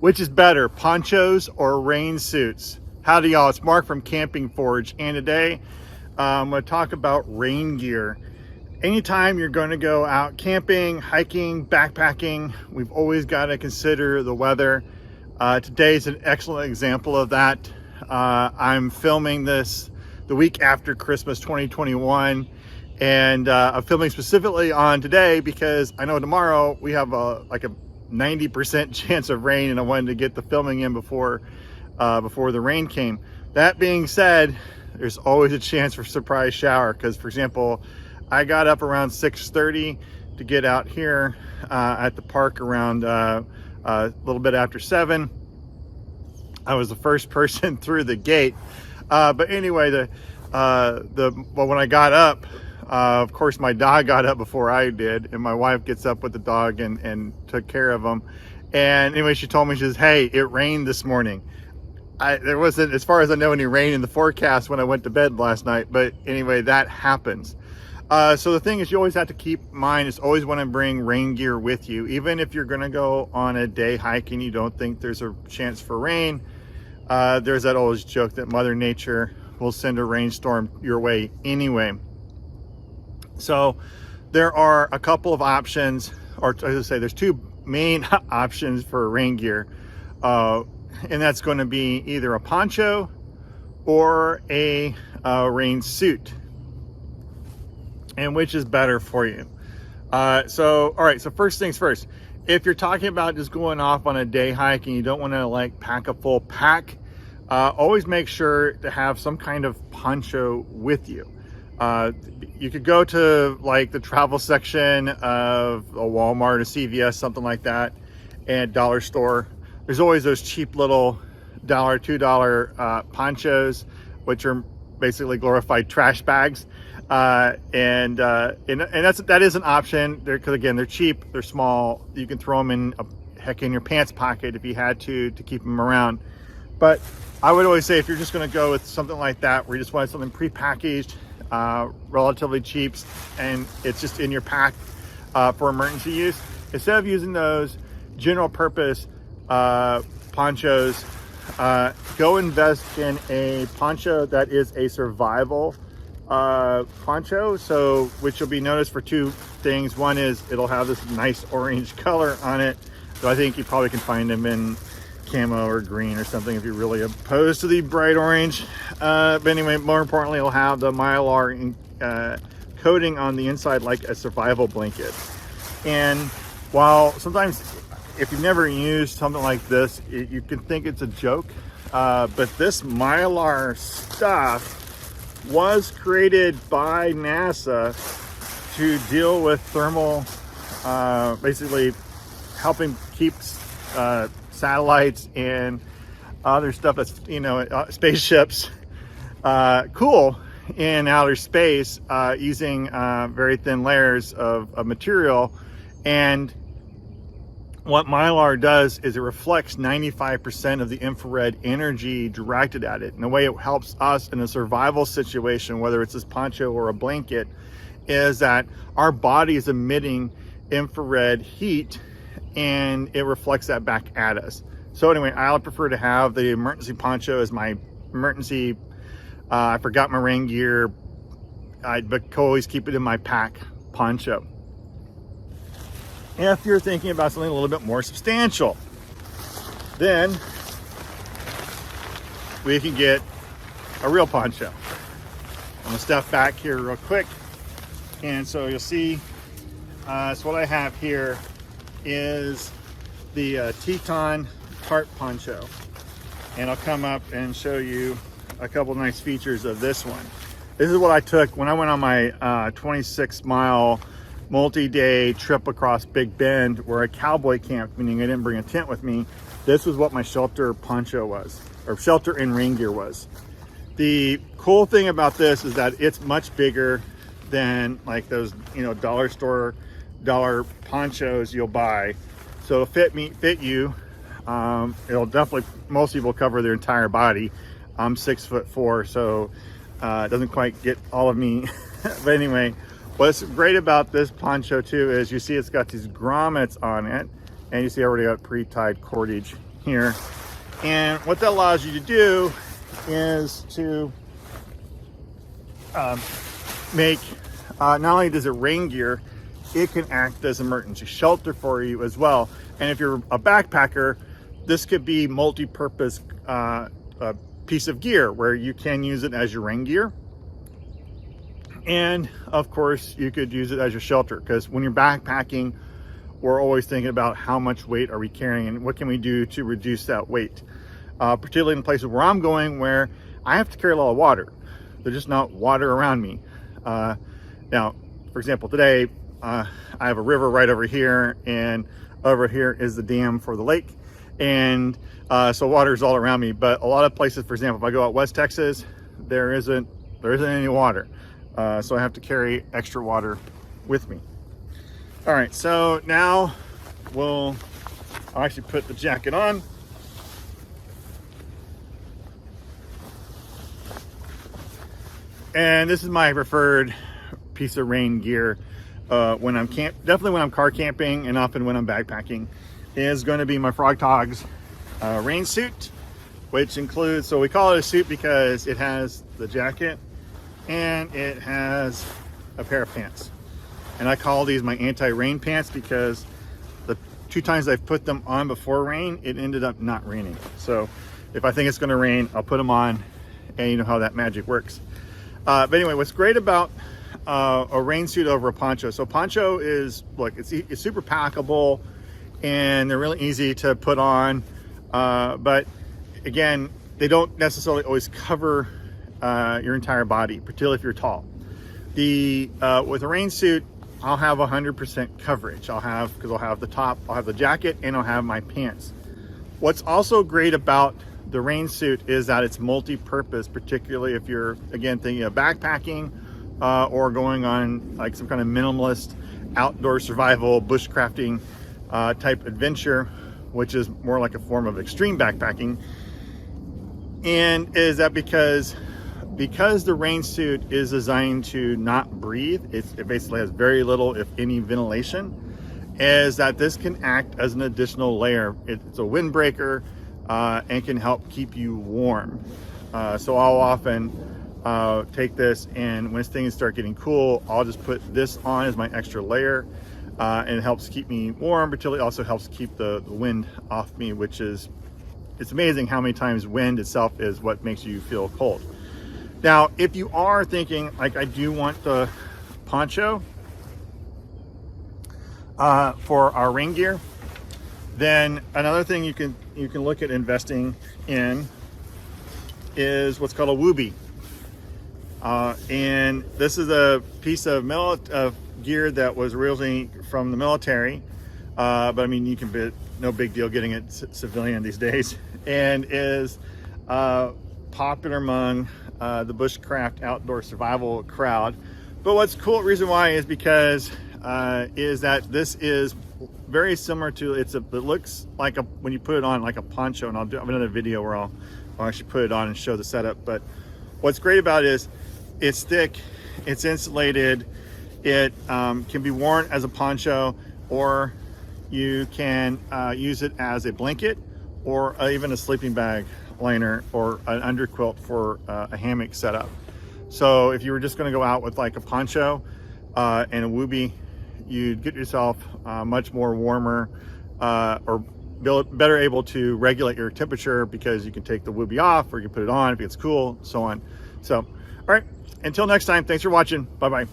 Which is better, ponchos or rain suits? Howdy y'all, it's Mark from Camping Forge, and today I'm going to talk about rain gear. Anytime you're going to go out camping, hiking, backpacking, we've always got to consider the weather. Today is an excellent example of that. I'm filming this the week after Christmas 2021, and I'm filming specifically on today because I know tomorrow we have a 90% chance of rain, and I wanted to get the filming in before the rain came. That being said, there's always a chance for surprise shower, because for example, I got up around 6:30 to get out here at the park around a little bit after 7. I was the first person through the gate, but anyway, when I got up, of course my dog got up before I did, and my wife gets up with the dog and took care of him. And anyway, she told me, she says, hey, it rained this morning. There wasn't, as far as I know, any rain in the forecast when I went to bed last night, but anyway, that happens. So the thing is, you always have to keep in mind, is always want to bring rain gear with you. Even if you're going to go on a day hike and you don't think there's a chance for rain, there's that old joke that Mother Nature will send a rainstorm your way anyway. So there are a couple of options, or as I say, there's two main options for rain gear. And that's going to be either a poncho or a rain suit. And which is better for you? All right, so first things first, if you're talking about just going off on a day hike and you don't want to pack a full pack, always make sure to have some kind of poncho with you. You could go to the travel section of a Walmart, a CVS, something like that, and dollar store. There's always those cheap little $1, $2 ponchos, which are basically glorified trash bags. And that is an option there, because again, they're cheap, they're small, you can throw them in your pants pocket if you had to keep them around. But I would always say, if you're just going to go with something like that, where you just want something pre-packaged, relatively cheap, and it's just in your pack for emergency use, instead of using those general purpose ponchos, go invest in a poncho that is a survival poncho, which will be noticed for two things. One is it'll have this nice orange color on it, so I think you probably can find them in camo or green or something if you're really opposed to the bright orange. But anyway, more importantly, it'll have the mylar coating on the inside like a survival blanket. And while sometimes, if you've never used something like this, you can think it's a joke, but this mylar stuff was created by NASA to deal with thermal, basically helping keep satellites and other stuff that's, spaceships cool in outer space, using very thin layers of material. And what mylar does is it reflects 95% of the infrared energy directed at it. And the way it helps us in a survival situation, whether it's this poncho or a blanket, is that our body is emitting infrared heat and it reflects that back at us. So anyway, I would prefer to have the emergency poncho as my emergency, I forgot my rain gear, but always keep it in my pack poncho. If you're thinking about something a little bit more substantial, then we can get a real poncho. I'm gonna step back here real quick, and so you'll see, so what I have here is the Teton tarp poncho, and I'll come up and show you a couple nice features of this one. This is what I took when I went on my 26-mile multi-day trip across Big Bend, where I cowboy camped, meaning I didn't bring a tent with me. This was what my shelter poncho was, or shelter and rain gear was. The cool thing about this is that it's much bigger than those dollar store ponchos you'll buy, so it'll fit you. It'll definitely, most people cover their entire body. I'm 6'4", so it doesn't quite get all of me. But anyway, what's great about this poncho too is you see it's got these grommets on it, and you see I already got pre-tied cordage here. And what that allows you to do is to make, not only does it rain gear, it can act as emergency shelter for you as well. And if you're a backpacker, this could be multi-purpose piece of gear where you can use it as your rain gear. And of course, you could use it as your shelter, because when you're backpacking, we're always thinking about how much weight are we carrying and what can we do to reduce that weight. Particularly in places where I'm going, where I have to carry a lot of water. There's just not water around me. Now, for example, today, I have a river right over here, and over here is the dam for the lake. And so water is all around me. But a lot of places, for example, if I go out West Texas, there isn't any water. So I have to carry extra water with me. All right, so now I'll actually put the jacket on. And this is my preferred piece of rain gear when I'm definitely when I'm car camping, and often when I'm backpacking, is going to be my Frog Togs rain suit, which includes, so we call it a suit because it has the jacket and it has a pair of pants. And I call these my anti-rain pants because the 2 times I've put them on before rain, it ended up not raining. So if I think it's going to rain, I'll put them on, and you know how that magic works. But anyway, what's great about a rain suit over a poncho. So poncho is, look, it's super packable, and they're really easy to put on. But again, they don't necessarily always cover your entire body, particularly if you're tall. With a rain suit, I'll have 100% coverage. Because I'll have the top, I'll have the jacket, and I'll have my pants. What's also great about the rain suit is that it's multi-purpose, particularly if you're, again, thinking of backpacking or going on like some kind of minimalist outdoor survival bushcrafting type adventure, which is more like a form of extreme backpacking. And is that because the rain suit is designed to not breathe, it basically has very little, if any, ventilation, is that this can act as an additional layer. It's a windbreaker and can help keep you warm. So I'll often take this, and when things start getting cool, I'll just put this on as my extra layer, and it helps keep me warm, but it also helps keep the wind off me, which is, it's amazing how many times wind itself is what makes you feel cold. Now, if you are thinking, like, I do want the poncho for our rain gear, then another thing you can look at investing in is what's called a Wooby. And this is a piece of gear that was originally from the military, but I mean, you can be no big deal getting it civilian these days, and is popular among the bushcraft outdoor survival crowd. But what's cool, reason why, is because is that this is very similar to, it looks like when you put it on like a poncho, and I'll have another video where I'll actually put it on and show the setup. But what's great about it is it's thick, it's insulated, it can be worn as a poncho, or you can use it as a blanket, or even a sleeping bag liner, or an underquilt for a hammock setup. So if you were just going to go out with like a poncho and a Wooby, you'd get yourself much more warmer, or better able to regulate your temperature, because you can take the Wooby off, or you can put it on if it's cool, so on. So, all right, until next time, thanks for watching. Bye-bye.